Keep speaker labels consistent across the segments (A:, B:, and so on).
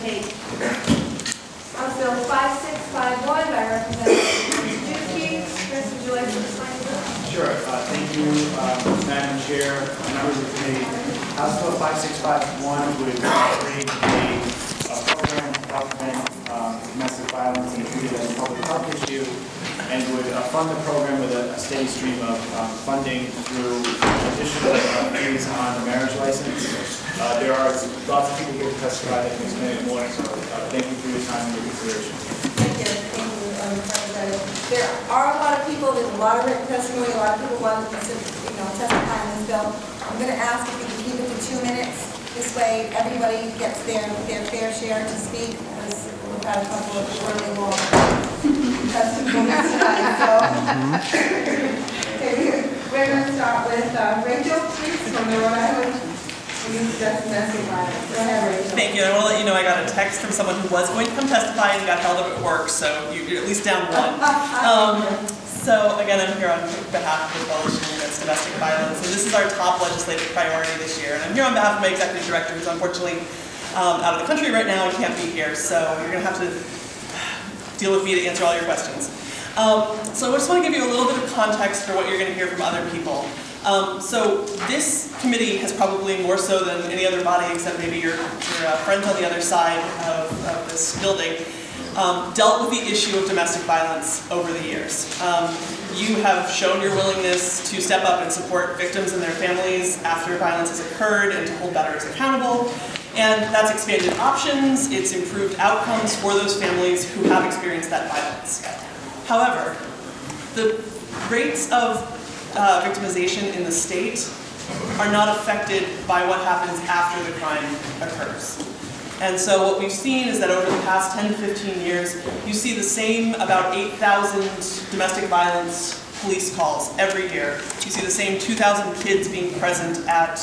A: tape. On Bill 5651 by Representative Ducey. Chris, would you like to explain this?
B: Sure. Thank you, Madam Chair, members of the committee. House Bill 5651 would create a program to help prevent domestic violence and treat it as a public health issue, and would fund the program with a steady stream of funding through additional fees on the marriage license. There are lots of people here to testify that can explain it more, so thank you for your time and your consideration.
C: Thank you, Representative. There are a lot of people, there's a lot of written testimony, a lot of people want to testify on this bill. I'm going to ask if we can keep it to 2 minutes. This way, everybody gets their fair share to speak, because we've had a couple of really long testimonies tonight. So, okay, we're going to start with Rachel, please, from the Rhode Island. Domestic violence. Go ahead, Rachel.
D: Thank you. I want to let you know I got a text from someone who was going to come testify and got held up at work, so you're at least down one. So again, I'm here on behalf of the Coalition Against Domestic Violence, and this is our top legislative priority this year. And I'm here on behalf of my executive director, who's unfortunately out of the country right now and can't be here, so you're going to have to deal with me to answer all your questions. So I just want to give you a little bit of context for what you're going to hear from other people. So this committee has probably more so than any other body, except maybe your friends on the other side of this building, dealt with the issue of domestic violence over the years. You have shown your willingness to step up and support victims and their families after violence has occurred and to hold bettors accountable. And that's expanded options, it's improved outcomes for those families who have experienced that violence. However, the rates of victimization in the state are not affected by what happens after the crime occurs. And so what we've seen is that over the past 10 to 15 years, you see the same about 8,000 domestic violence police calls every year. You see the same 2,000 kids being present at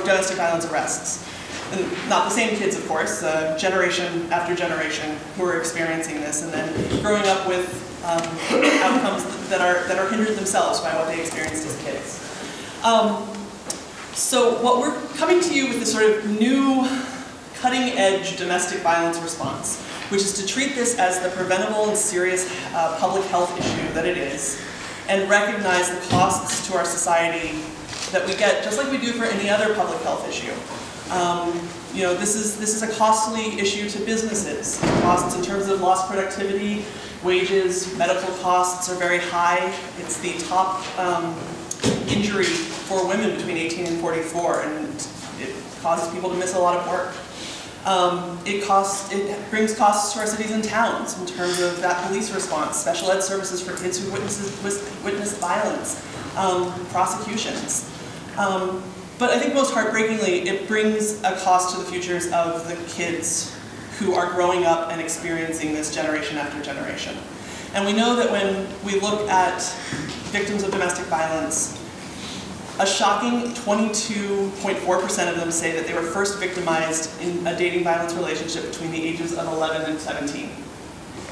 D: domestic violence arrests. And not the same kids, of course, generation after generation who are experiencing this and then growing up with outcomes that are hindered themselves by what they experienced as kids. So what we're coming to you with this sort of new cutting-edge domestic violence response, which is to treat this as the preventable and serious public health issue that it is, and recognize the costs to our society that we get, just like we do for any other public health issue. This is a costly issue to businesses. Costs in terms of lost productivity, wages, medical costs are very high. It's the top injury for women between 18 and 44, and it causes people to miss a lot of work. It brings costs to our cities and towns in terms of that police response, special ed services for kids who witness violence, prosecutions. But I think most heartbreakingly, it brings a cost to the futures of the kids who are growing up and experiencing this generation after generation. And we know that when we look at victims of domestic violence, a shocking 22.4% of them say that they were first victimized in a dating violence relationship between the ages of 11 and 17.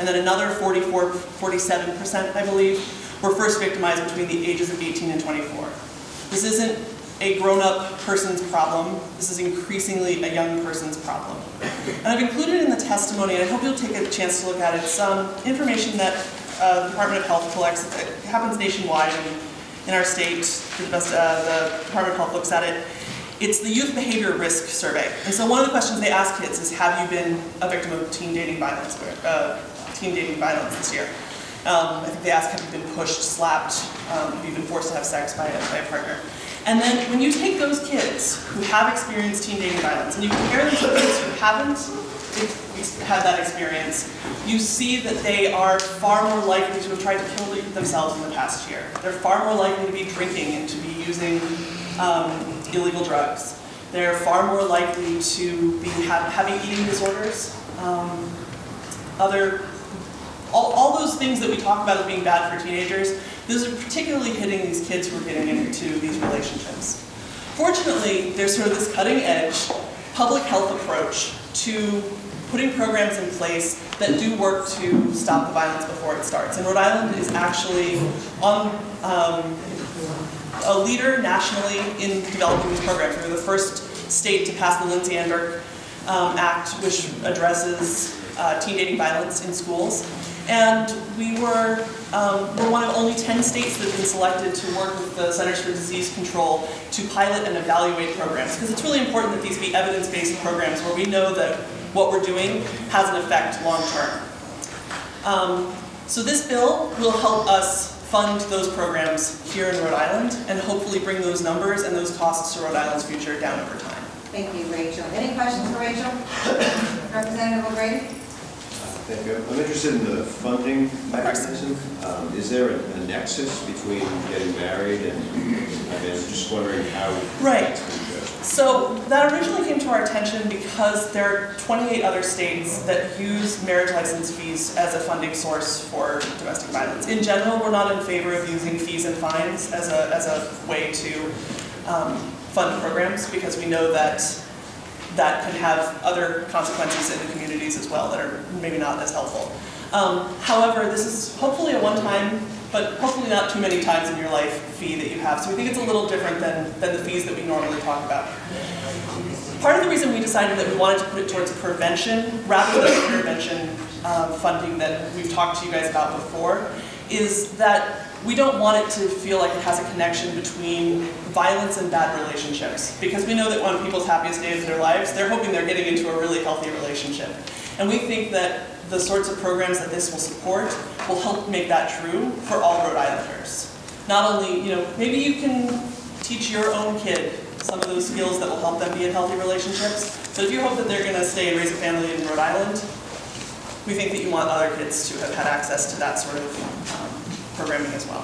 D: And then another 47%, I believe, were first victimized between the ages of 18 and 24. This isn't a grown-up person's problem. This is increasingly a young person's problem. And I've included in the testimony, and I hope you'll take a chance to look at it, some information that the Department of Health collects. It happens nationwide in our state. The Department of Health looks at it. It's the Youth Behavior Risk Survey. And so one of the questions they ask kids is, have you been a victim of teen dating violence this year? I think they ask, have you been pushed, slapped, have you been forced to have sex by a partner? And then when you take those kids who have experienced teen dating violence and you compare them to kids who haven't had that experience, you see that they are far more likely to have tried to kill themselves in the past year. They're far more likely to be drinking and to be using illegal drugs. They're far more likely to be having eating disorders, all those things that we talk about as being bad for teenagers. Those are particularly hitting these kids who are getting into these relationships. Fortunately, there's sort of this cutting-edge public health approach to putting programs in place that do work to stop the violence before it starts. And Rhode Island is actually on a leader nationally in developing these programs. We were the first state to pass the Lindsay Ann Burke Act, which addresses teen dating violence in schools. And we're one of only 10 states that have been selected to work with the Centers for Disease Control to pilot and evaluate programs. Because it's really important that these be evidence-based programs where we know that what we're doing has an effect long-term. So this bill will help us fund those programs here in Rhode Island and hopefully bring those numbers and those costs to Rhode Island's future down over time.
C: Thank you, Rachel. Any questions for Rachel? Representative O'Grady?
E: Thank you. I'm interested in the funding mechanism. Is there a nexus between getting married and I'm just wondering how
D: Right.
E: that's going to go?
D: So that originally came to our attention because there are 28 other states that use marriage license fees as a funding source for domestic violence. In general, we're not in favor of using fees and fines as a way to fund programs because we know that that can have other consequences in the communities as well that are maybe not as helpful. However, this is hopefully a one-time, but hopefully not too many times in your life fee that you have. So we think it's a little different than the fees that we normally talk about. Part of the reason we decided that we wanted to put it towards prevention rather than intervention funding that we've talked to you guys about before is that we don't want it to feel like it has a connection between violence and bad relationships. Because we know that on people's happiest days of their lives, they're hoping they're getting into a really healthy relationship. And we think that the sorts of programs that this will support will help make that true for all Rhode Islanders. Not only, maybe you can teach your own kid some of those skills that will help them be in healthy relationships. But if you hope that they're going to stay and raise a family in Rhode Island, we think that you want other kids to have had access to that sort of programming as well.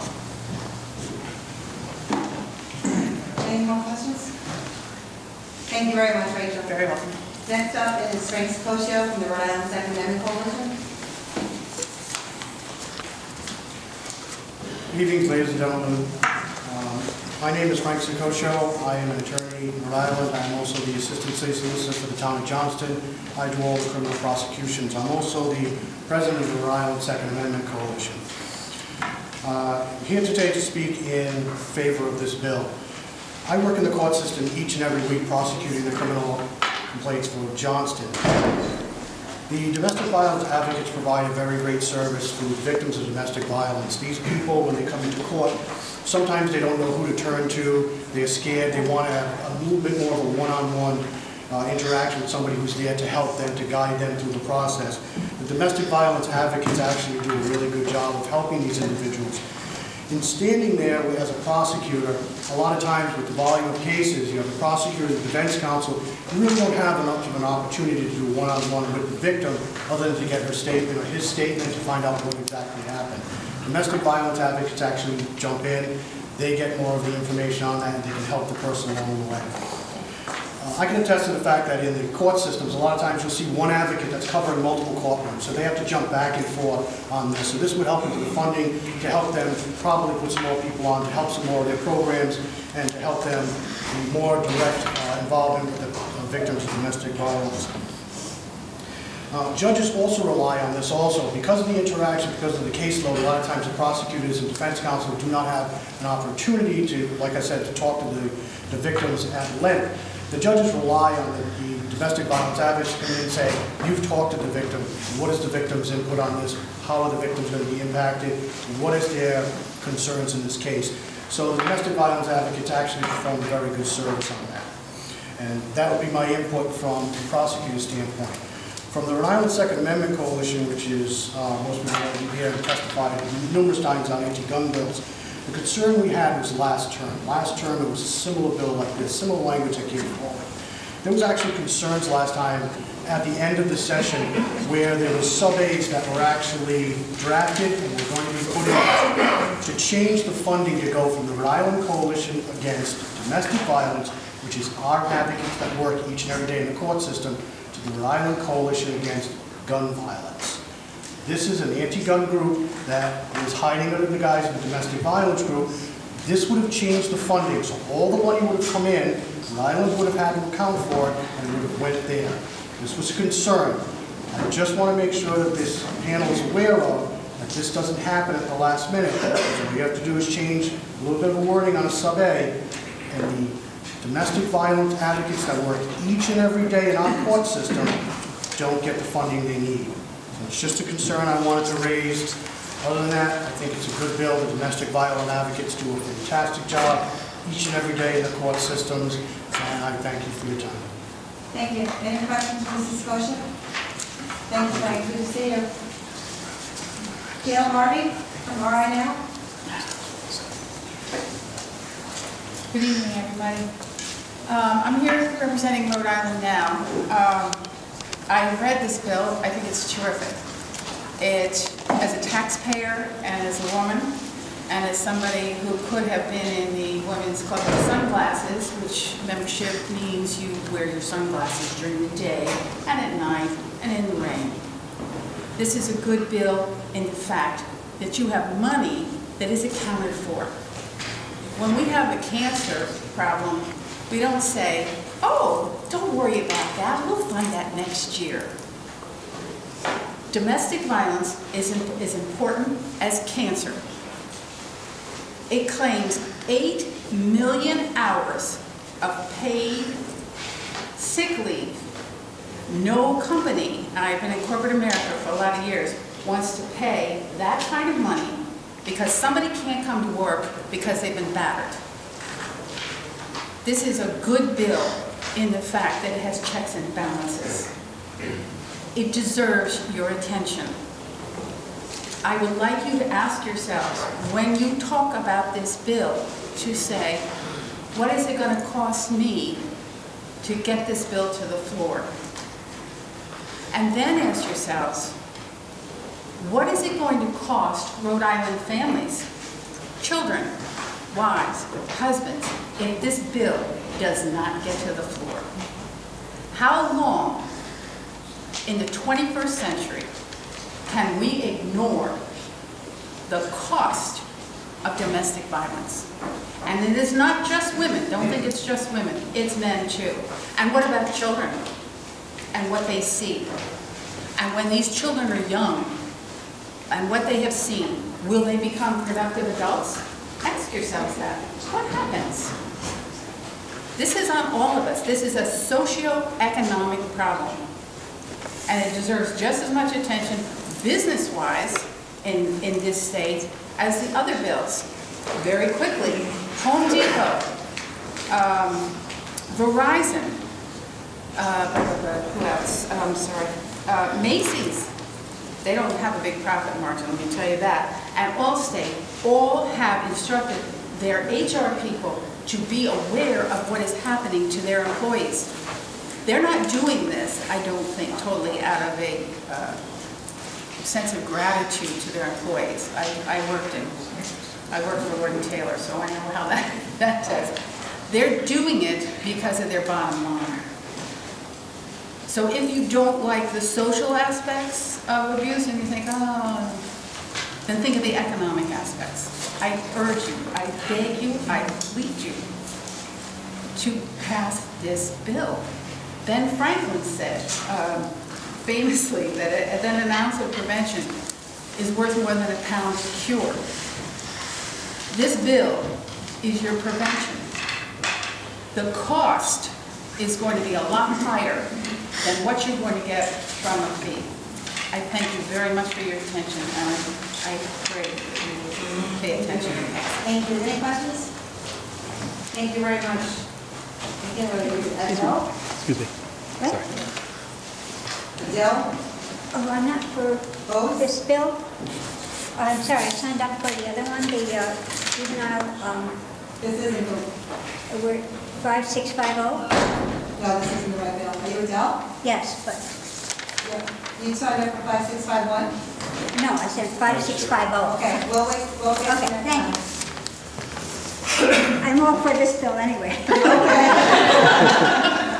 C: Any more questions? Thank you very much, Rachel.
D: Very welcome.
C: Next up is Frank Sicoscio from the Rhode Island Second Amendment Coalition.
F: Good evening, ladies and gentlemen. My name is Frank Sicoscio. I am an attorney in Rhode Island. I'm also the assistant state solicitor for the town of Johnston. I do all the criminal prosecutions. I'm also the president of the Rhode Island Second Amendment Coalition. I'm here today to speak in favor of this bill. I work in the court system each and every week prosecuting the criminal complaints for Johnston. The domestic violence advocates provide a very great service to victims of domestic violence. These people, when they come into court, sometimes they don't know who to turn to, they're scared, they want to have a little bit more of a one-on-one interaction with somebody who's there to help them, to guide them through the process. The domestic violence advocates actually do a really good job of helping these individuals. In standing there as a prosecutor, a lot of times with the volume of cases, the prosecutor, the defense counsel, you really don't have much of an opportunity to do one-on-one with the victim other than to get her statement or his statement to find out what exactly happened. Domestic violence advocates actually jump in, they get more of the information on that and they can help the person along the way. I can attest to the fact that in the court systems, a lot of times you'll see one advocate that's covering multiple courtrooms, so they have to jump back and forth on this. So this would help with the funding to help them probably put some more people on, to help some more of their programs, and to help them be more direct involvement with the victims of domestic violence. Judges also rely on this also. Because of the interaction, because of the caseload, a lot of times the prosecutors and defense counsel do not have an opportunity to, like I said, to talk to the victims at length. The judges rely on the domestic violence advocates to come in and say, you've talked to the victim, what is the victim's input on this, how are the victims going to be impacted, what is their concerns in this case. So the domestic violence advocates actually perform a very good service on that. And that would be my input from the prosecutor's standpoint. From the Rhode Island Second Amendment Coalition, which is most people already here and testified numerous times on anti-gun bills, the concern we had was last term. Last term, it was a similar bill like this, similar language that came forward. There was actually concerns last time at the end of the session where there were sub-A's that were actually drafted and were going to be put in to change the funding to go from the Rhode Island Coalition Against Domestic Violence, which is our advocates that work each and every day in the court system, to the Rhode Island Coalition Against Gun Violence. This is an anti-gun group that is hiding under the guise of a domestic violence group. This would have changed the funding, so all the money would have come in, Rhode Island would have had to account for it, and it would have went there. This was a concern. I just want to make sure that this panel is aware of that this doesn't happen at the last minute. So what we have to do is change a little bit of a wording on a sub-A, and the Domestic violence advocates that work each and every day in our court system don't get the funding they need. So it's just a concern I wanted to raise. Other than that, I think it's a good bill. The domestic violence advocates do a fantastic job each and every day in the court systems, and I thank you for your time.
C: Thank you. Any questions, Mrs. Scotia? Thank you, Frank. Good to see you. Gail Harvey from RI Now.
G: Good evening, everybody. I'm here representing Rhode Island Now. I read this bill. I think it's terrific. As a taxpayer and as a woman and as somebody who could have been in the Women's Club of Sunglasses, which membership means you wear your sunglasses during the day and at night and in the rain. This is a good bill in the fact that you have money that is accounted for. When we have a cancer problem, we don't say, oh, don't worry about that, we'll find that next year. Domestic violence is important as cancer. It claims 8 million hours of paid sick leave. No company, and I've been in corporate America for a lot of years, wants to pay that kind of money because somebody can't come to work because they've been battered. This is a good bill in the fact that it has checks and balances. It deserves your attention. I would like you to ask yourselves, when you talk about this bill, to say, what is it going to cost me to get this bill to the floor? And then ask yourselves, what is it going to cost Rhode Island families, children, wives, husbands, if this bill does not get to the floor? How long in the 21st century can we ignore the cost of domestic violence? And it is not just women. Don't think it's just women. It's men too. And what about children and what they see? And when these children are young and what they have seen, will they become productive adults? Ask yourselves that. What happens? This is on all of us. This is a socio-economic problem. And it deserves just as much attention business-wise in this state as the other bills. Very quickly, Home Depot, Verizon, who else? Macy's. They don't have a big profit margin, let me tell you that. And Allstate all have instructed their HR people to be aware of what is happening to their employees. They're not doing this, I don't think, totally out of a sense of gratitude to their employees. I worked for Lord & Taylor, so I know how that does. They're doing it because of their bottom line. So if you don't like the social aspects of abuse and you think, oh, then think of the economic aspects. I urge you, I beg you, I plead you to pass this bill. Ben Franklin said famously that an ounce of prevention is worth more than a pound of cure. This bill is your prevention. The cost is going to be a lot higher than what you're going to get from a fee. I thank you very much for your attention, and I pray that you will pay attention.
C: Thank you. Any questions? Thank you very much. Adele?
H: Excuse me. Sorry.
C: Adele?
I: Oh, I'm not for
C: Both?
I: this bill. I'm sorry, I signed up for the other one, the juvenile,
C: This isn't the,
I: we're 5650.
C: no, this isn't the right bill. Are you Adele?
I: Yes, but,
C: Yeah. You signed up for 5651?
I: no, I said 5650.
C: Okay, we'll wait, we'll get
I: Okay,
C: to that.
I: thank you. I'm all for this bill anyway.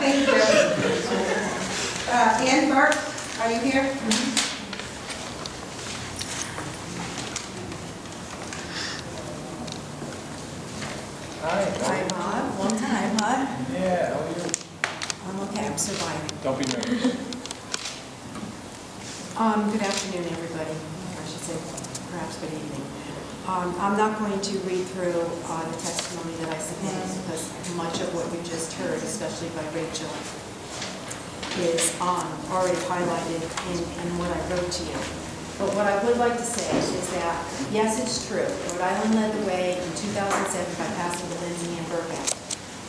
C: Thank you. Ann Burke, are you here?
J: Hi.
G: Hi, Bob. Long time, huh?
J: Yeah, how are you?
G: I'm okay, I'm surviving.
J: Don't be nervous.
G: Good afternoon, everybody. I should say perhaps good evening.
H: I'm not going to read through the testimony that I submitted because much of what you just heard, especially by Rachel, is already highlighted in what I wrote to you. But what I would like to say is that, yes, it's true. Rhode Island led the way in 2007 by passing the Lindsay and Burke Act,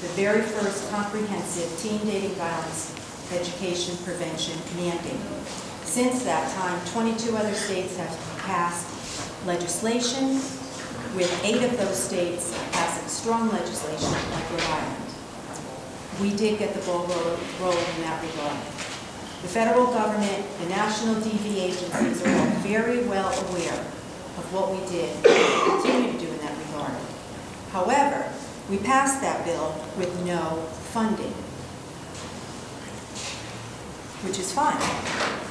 H: the very first comprehensive teen dating violence education prevention mandate. Since that time, 22 other states have passed legislation, with 8 of those states passing strong legislation like Rhode Island. We did get the ball rolling in that regard. The federal government, the national DV agencies are all very well aware of what we did and continue to do in that regard. However, we passed that bill with no funding, which is fine,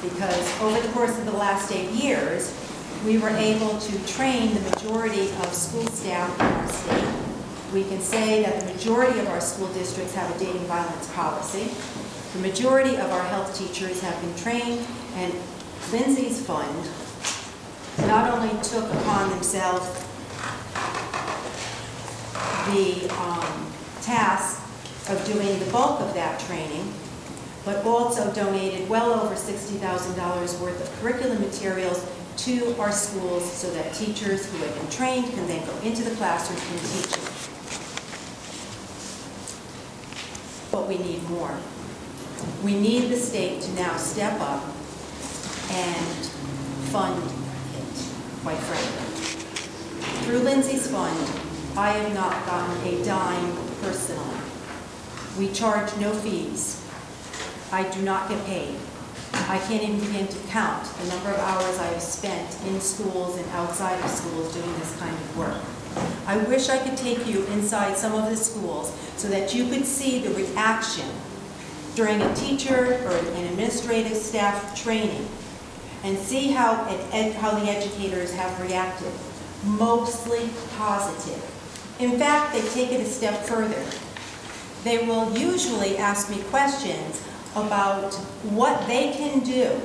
H: because over the course of the last 8 years, we were able to train the majority of school staff in our state. We can say that the majority of our school districts have a dating violence policy. The majority of our health teachers have been trained, and Lindsay's fund not only took upon themselves the task of doing the bulk of that training, but also donated well over $60,000 worth of curriculum materials to our schools so that teachers who have been trained can then go into the classroom and teach it. But we need more. We need the state to now step up and fund it, quite frankly. Through Lindsay's fund, I have not gotten a dime personally. We charge no fees. I do not get paid. I can't even begin to count the number of hours I have spent in schools and outside of schools doing this kind of work. I wish I could take you inside some of the schools so that you could see the reaction during a teacher or an administrative staff training and see how the educators have reacted. Mostly positive. In fact, they take it a step further. They will usually ask me questions about what they can do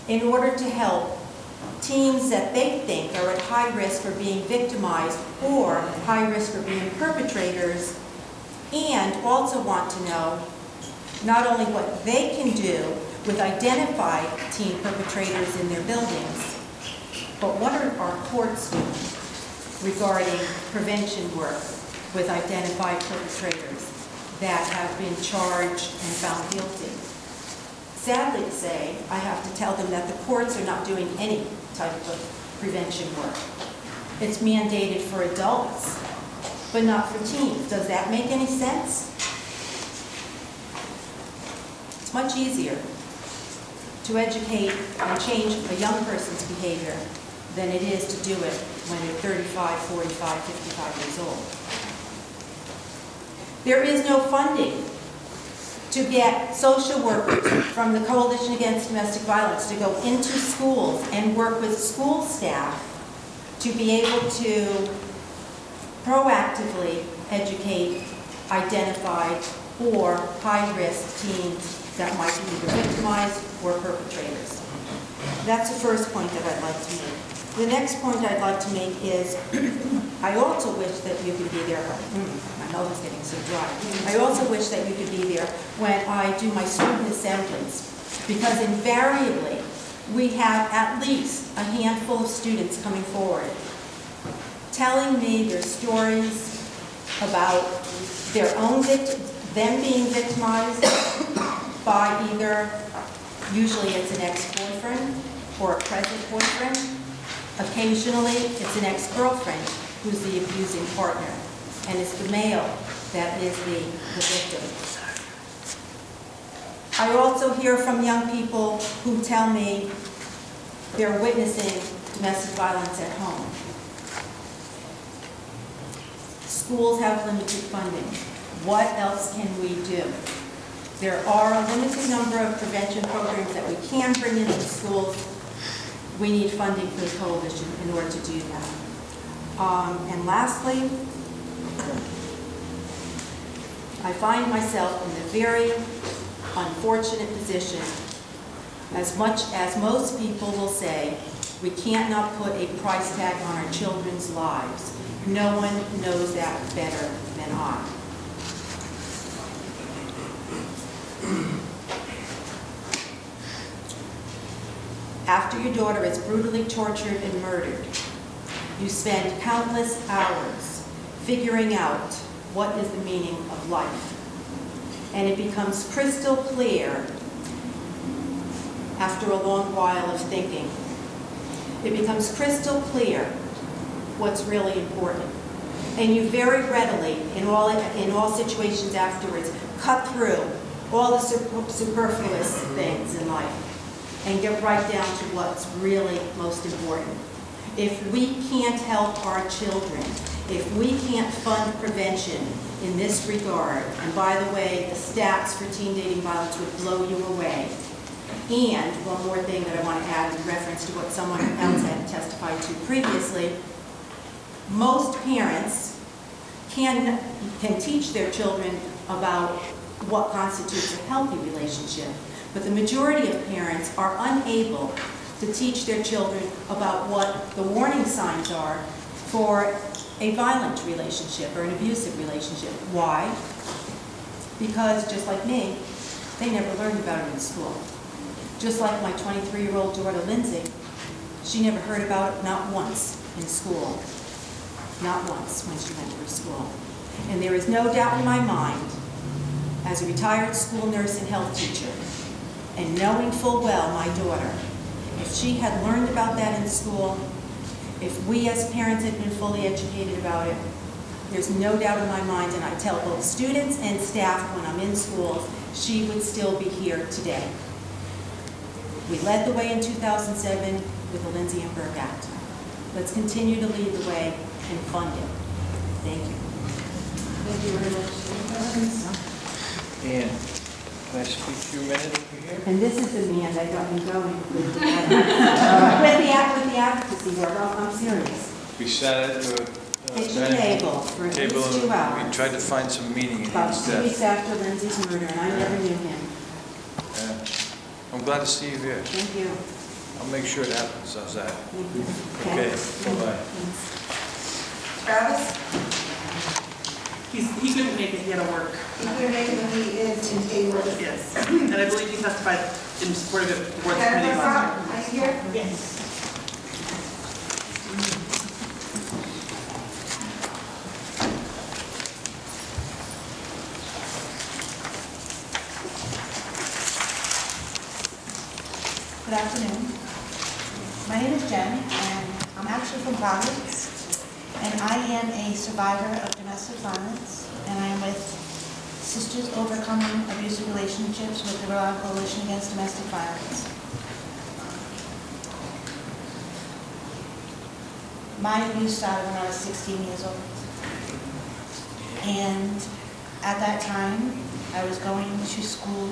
H: in order to help teens that they think are at high risk for being victimized or high risk for being perpetrators, and also want to know not only what they can do with identified teen perpetrators in their buildings, but what are our courts doing regarding prevention work with identified perpetrators that have been charged and found guilty. Sadly to say, I have to tell them that the courts are not doing any type of prevention work. It's mandated for adults, but not for teens. Does that make any sense? It's much easier to educate and change a young person's behavior than it is to do it when they're 35, 45, 55 years old. There is no funding to get social workers from the Coalition Against Domestic Violence to go into schools and work with school staff to be able to proactively educate identified or high-risk teens that might be either victimized or perpetrators. That's the first point that I'd like to make. The next point I'd like to make is, I also wish that you could be there. My mouth is getting so dry. I also wish that you could be there when I do my student assemblies, because invariably we have at least a handful of students coming forward, telling me their stories about their own them being victimized by either, usually it's an ex-boyfriend or a present boyfriend. Occasionally, it's an ex-girlfriend who's the abusing partner, and it's the male that is the victim. I also hear from young people who tell me they're witnessing domestic violence at home. Schools have limited funding. What else can we do? There are a limited number of prevention programs that we can bring into schools. We need funding for the coalition in order to do that. And lastly, I find myself in the very unfortunate position, as much as most people will say, We can't not put a price tag on our children's lives. No one knows that better than I. After your daughter is brutally tortured and murdered, you spend countless hours figuring out what is the meaning of life. And it becomes crystal clear after a long while of thinking. It becomes crystal clear what's really important. And you very readily, in all situations afterwards, cut through all the superfluous things in life and get right down to what's really most important. If we can't help our children, if we can't fund prevention in this regard, and by the way, the stats for teen dating violence would blow you away. And one more thing that I want to add in reference to what someone else had testified to previously, most parents can teach their children about what constitutes a healthy relationship, but the majority of parents are unable to teach their children about what the warning signs are for a violent relationship or an abusive relationship. Why? Because just like me, they never learned about it in school. Just like my 23-year-old daughter, Lindsay, she never heard about it, not once in school. Not once when she went through school. And there is no doubt in my mind, as a retired school nurse and health teacher, and knowing full well my daughter, if she had learned about that in school, if we as parents had been fully educated about it, there's no doubt in my mind, and I tell both students and staff when I'm in schools, she would still be here today. We led the way in 2007 with the Lindsay and Burke Act. Let's continue to lead the way and fund it. Thank you.
C: Thank you very much.
J: And can I speak to you a minute over here?
H: And this is the man that got me going with the advocacy work. I'm serious.
J: We sat at the
H: Kitchen table for at
J: table
H: least 2
J: and
H: hours.
J: we tried to find some meaning in
H: About
J: his
H: 2 weeks
J: death.
H: after Lindsay's murder, and I never knew him.
J: I'm glad to see you here.
H: Thank you.
J: I'll make sure it happens. How's that?
H: Thank you.
J: Okay, bye-bye.
C: Travis,
D: He couldn't make it, he had to work.
C: you're going to make it when he is in table.
D: Yes. And I believe he testified in support of the board's committee last
C: Are you here?
D: year. Yes.
K: Good afternoon. My name is Jen, and I'm actually from Providence, and I am a survivor of domestic violence, and I am with Sisters Overcoming Abusive Relationships with the Rhode Island Coalition Against Domestic Violence. My abuse started when I was 16 years old, and at that time, I was going to school,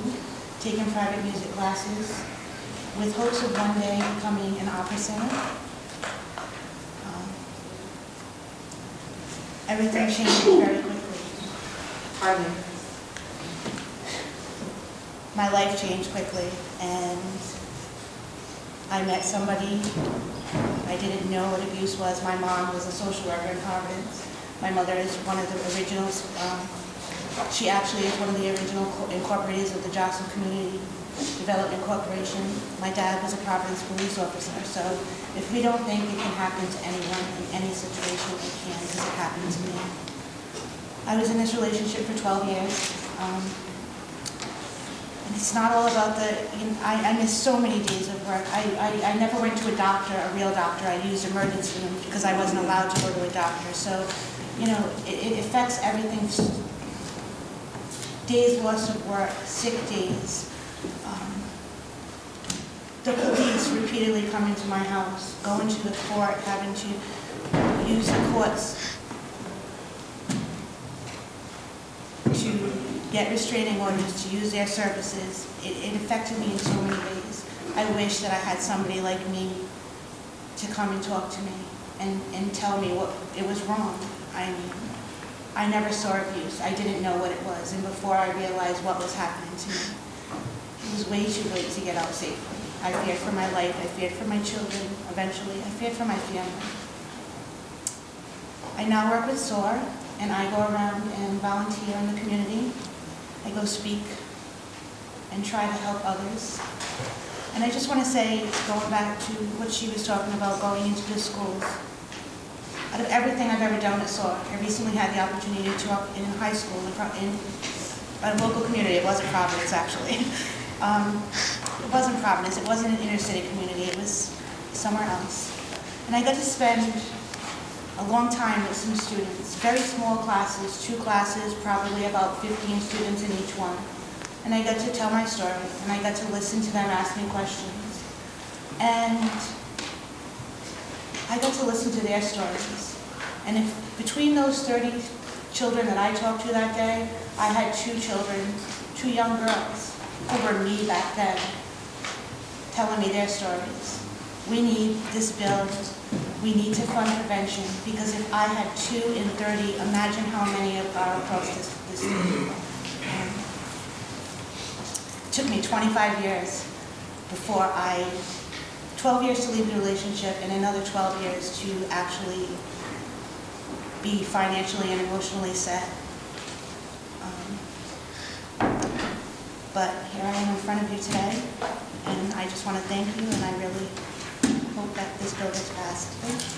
K: taking private music classes, with hopes of one day becoming an opera singer. Everything changed very quickly.
C: Pardon me.
K: My life changed quickly, and I met somebody. I didn't know what abuse was. My mom was a social worker in Providence. My mother is one of the originals. She actually is one of the original incorporators of the Johnson Community Development Corporation. My dad was a Providence police officer, so if we don't think it can happen to anyone in any situation, it can, because it happened to me. I was in this relationship for 12 years. And it's not all about the, I missed so many days of work. I never went to a doctor, a real doctor. I used emergency room because I wasn't allowed to go to a doctor. So, it affects everything. Days lost of work, sick days. The police repeatedly coming to my house, going to the court, having to use the courts to get restraining orders, to use their services. It affected me in so many ways. I wish that I had somebody like me to come and talk to me and tell me what it was wrong. I never saw abuse. I didn't know what it was. And before I realized what was happening to me, it was way too late to get out safely. I feared for my life, I feared for my children, eventually, I feared for my family. I now work with SOAR, and I go around and volunteer in the community. I go speak and try to help others. And I just want to say, going back to what she was talking about, going into the schools, out of everything I've ever done at SOAR, I recently had the opportunity to talk in high school in a local community. It wasn't Providence, actually. It wasn't Providence. It wasn't an inner city community. It was somewhere else. And I got to spend a long time with some students, very small classes, 2 classes, probably about 15 students in each one. And I got to tell my story, and I got to listen to them ask me questions. And I got to listen to their stories. And if between those 30 children that I talked to that day, I had 2 children, 2 young girls, who were me back then, telling me their stories. We need this bill. We need to fund prevention, because if I had 2 in 30, imagine how many are across this state. It took me 25 years before 12 years to leave the relationship and another 12 years to actually be financially and emotionally set. But here I am in front of you today, and I just want to thank you, and I really hope that this bill gets passed.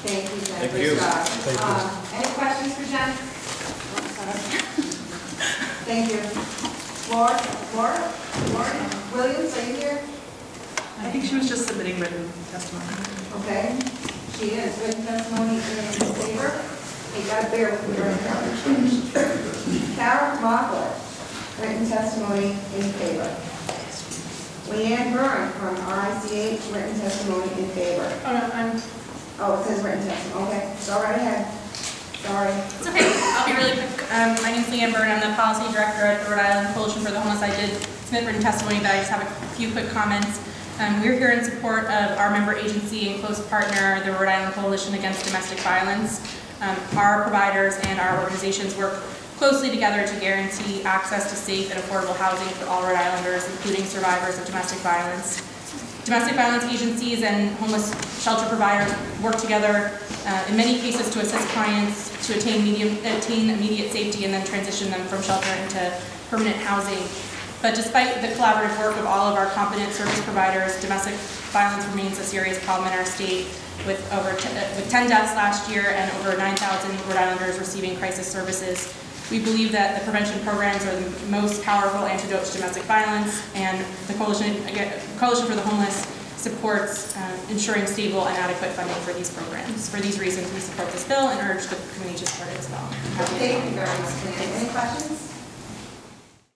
A: Thank you, Jen.
E: Thank
A: Good
E: you.
A: job.
F: Thank you.
A: Any questions for Jen? Thank you. Lauren Williams, are you here?
D: I think she was just submitting written testimony.
A: Okay, she is. Written testimony in favor. You gotta bear with me right now. Carol Mockler, written testimony in favor. Leanne Byrne from RICH, written testimony in favor. Oh, it says written testimony. Okay, go right ahead. Sorry.
L: It's okay. I'll be really quick. My name's Leanne Byrne. I'm the policy director at the Rhode Island Coalition for the Homeless. I did submit written testimony, but I just have a few quick comments. We're here in support of our member agency and close partner, the Rhode Island Coalition Against Domestic Violence. Our providers and our organizations work closely together to guarantee access to safe and affordable housing for all Rhode Islanders, including survivors of domestic violence. Domestic violence agencies and homeless shelter providers work together in many cases to assist clients to attain immediate safety and then transition them from shelter into permanent housing. But despite the collaborative work of all of our competent service providers, domestic violence remains a serious problem in our state, with 10 deaths last year and over 9,000 Rhode Islanders receiving crisis services. We believe that the prevention programs are the most powerful antidote to domestic violence, and the Coalition for the Homeless supports ensuring stable and adequate funding for these programs. For these reasons, we support this bill and urge the committee to support it as well.
A: Thank you very much, Leanne. Any questions?